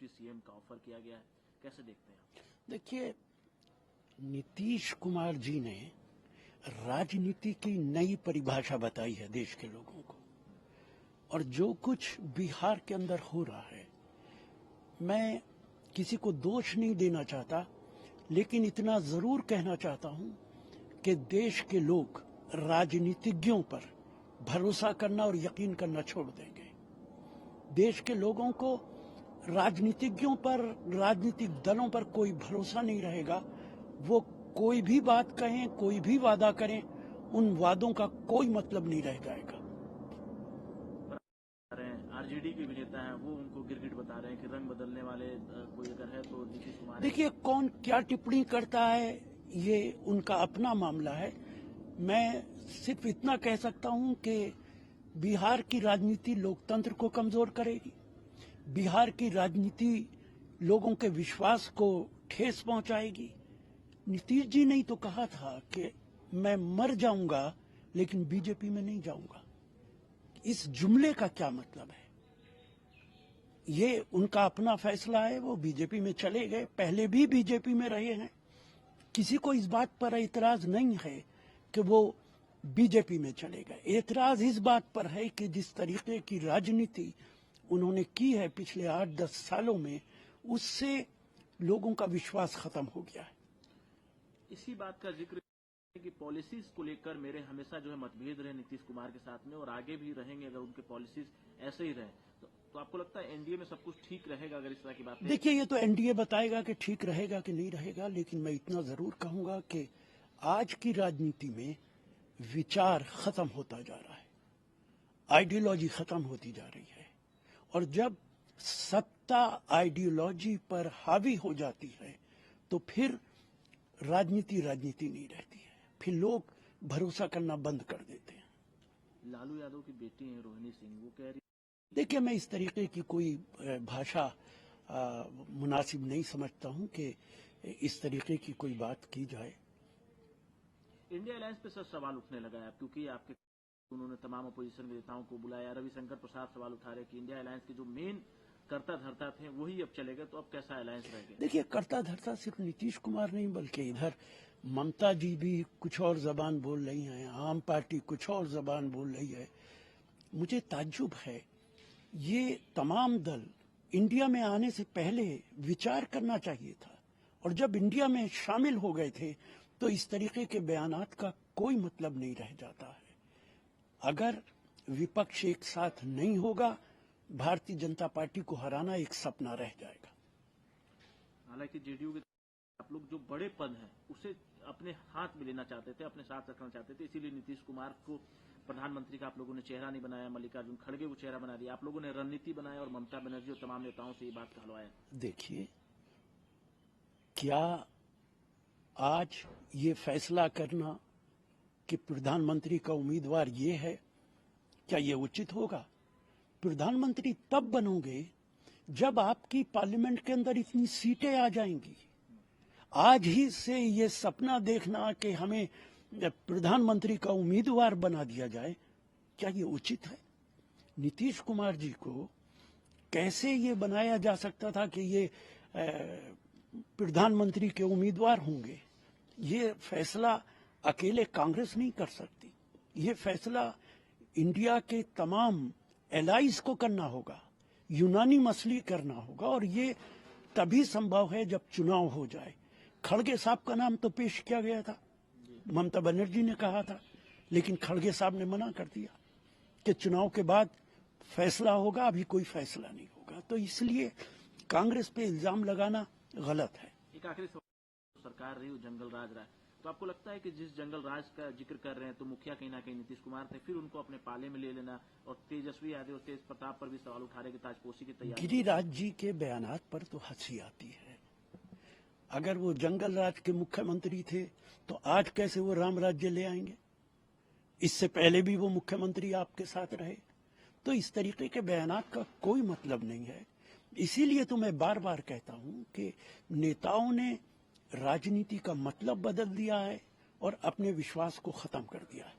CM का offer किया गया है, कैसे देखते हैं? देखिए, नीतीश कुमार जी ने राजनीति की नई परिभाषा बताई है देश के लोगों को, और जो कुछ बिहार के अंदर हो रहा है, मैं किसी को दोष नहीं देना चाहता, लेकिन इतना जरूर कहना चाहता हूं कि देश के लोग राजनीतिज्ञों पर भरोसा करना और यकीन करना छोड़ देंगे। देश के लोगों को राजनीतिज्ञों पर, राजनीतिक दलों पर कोई भरोसा नहीं रहेगा। वो कोई भी बात कहें, कोई भी वादा करें, उन वादों का कोई मतलब नहीं रह जाएगा। आरजेडी के भी नेता हैं, वो उनको गिरगिट बता रहे हैं कि रंग बदलने वाले कोई अगर है तो नीतीश कुमार। देखिए, कौन क्या टिप्पणी करता है ये उनका अपना मामला है। मैं सिर्फ इतना कह सकता हूं कि बिहार की राजनीति लोकतंत्र को कमजोर करेगी, बिहार की राजनीति लोगों के विश्वास को ठेस पहुंचाएगी। नीतीश जी ने तो कहा था कि मैं मर जाऊंगा लेकिन बीजेपी में नहीं जाऊंगा। इस जुमले का क्या मतलब है? ये उनका अपना फैसला है, वो बीजेपी में चले गए, पहले भी बीजेपी में रहे हैं। किसी को इस बात पर एतराज नहीं है कि वो बीजेपी में चले गए। एतराज इस बात पर है कि जिस तरीके की राजनीति उन्होंने की है पिछले 8-10 सालों में, उससे लोगों का विश्वास खत्म हो गया है। इसी बात का जिक्र कि पॉलिसीज को लेकर मेरे हमेशा जो है मतभेद रहे नीतीश कुमार के साथ में, और आगे भी रहेंगे अगर उनके पॉलिसीज ऐसे ही रहे तो आपको लगता है एनडीए में सब कुछ ठीक रहेगा अगर इस तरह की बात? देखिए, ये तो एनडीए बताएगा कि ठीक रहेगा कि नहीं रहेगा, लेकिन मैं इतना जरूर कहूंगा कि आज की राजनीति में विचार खत्म होता जा रहा है, आइडियोलॉजी खत्म होती जा रही है, और जब सत्ता आइडियोलॉजी पर हावी हो जाती है तो फिर राजनीति नहीं रहती है, फिर लोग भरोसा करना बंद कर देते हैं। लालू यादव की बेटी है रोहिणी सिंह, वो कह रही, देखिए, मैं इस तरीके की कोई भाषा मुनासिब नहीं समझता हूं कि इस तरीके की कोई बात की जाए। इंडिया अलायंस पे सर सवाल उठने लगा है क्योंकि आपके उन्होंने तमाम अपोजिशन के नेताओं को बुलाया। रविशंकर प्रसाद सवाल उठा रहे कि इंडिया अलायंस के जो मेन कर्ता धर्ता थे वही अब चले गए, तो अब कैसा अलायंस रहेगा? देखिए, कर्ता धर्ता सिर्फ नीतीश कुमार नहीं, बल्कि इधर ममता जी भी कुछ और जबान बोल रही हैं, आम पार्टी कुछ और जबान बोल रही है। मुझे ताज्जुब है, ये तमाम दल इंडिया में आने से पहले विचार करना चाहिए था, और जब इंडिया में शामिल हो गए थे तो इस तरीके के बयानात का कोई मतलब नहीं रह जाता है। अगर विपक्ष एक साथ नहीं होगा, भारतीय जनता पार्टी को हराना एक सपना रह जाएगा। हालांकि जेडीयू के आप लोग जो बड़े पद हैं उसे अपने हाथ में लेना चाहते थे, अपने साथ रखना चाहते थे, इसीलिए नीतीश कुमार को प्रधानमंत्री का आप लोगों ने चेहरा नहीं बनाया, मल्लिकार्जुन खड़गे को चेहरा बना दिया, आप लोगों ने रणनीति बनाया और ममता बनर्जी और तमाम नेताओं से ये बात कहलवाया। देखिए, क्या आज ये फैसला करना कि प्रधानमंत्री का उम्मीदवार ये है, क्या ये उचित होगा? प्रधानमंत्री तब बनोगे जब आपकी पार्लियामेंट के अंदर इतनी सीटें आ जाएंगी। आज ही से ये सपना देखना कि हमें प्रधानमंत्री का उम्मीदवार बना दिया जाए, क्या ये उचित है? नीतीश कुमार जी को कैसे ये बनाया जा सकता था कि ये प्रधानमंत्री के उम्मीदवार होंगे? ये फैसला अकेले कांग्रेस नहीं कर सकती, ये फैसला इंडिया के तमाम एलाइज को करना होगा, यूनानिमसली करना होगा, और ये तभी संभव है जब चुनाव हो जाए। खड़गे साहब का नाम तो पेश किया गया था, ममता बनर्जी ने कहा था, लेकिन खड़गे साहब ने मना कर दिया कि चुनाव के बाद फैसला होगा, अभी कोई फैसला नहीं होगा। तो इसलिए कांग्रेस पे इल्जाम लगाना गलत है। एक आखिरी सरकार रही जंगल राज रहा, तो आपको लगता है कि जिस जंगल राज का जिक्र कर रहे हैं तो मुखिया कहीं ना कहीं नीतीश कुमार थे, फिर उनको अपने पाले में ले लेना, और तेजस्वी यादव और तेज प्रताप पर भी सवाल उठा रहे कि ताजपोशी की तैयारी? गिरिराज जी के बयानात पर तो हंसी आती है। अगर वो जंगल राज के मुख्यमंत्री थे तो आज कैसे वो राम राज्य ले आएंगे? इससे पहले भी वो मुख्यमंत्री आपके साथ रहे। तो इस तरीके के बयानात का कोई मतलब नहीं है। इसीलिए तो मैं बार बार कहता हूं कि नेताओं ने राजनीति का मतलब बदल दिया है और अपने विश्वास को खत्म कर दिया है।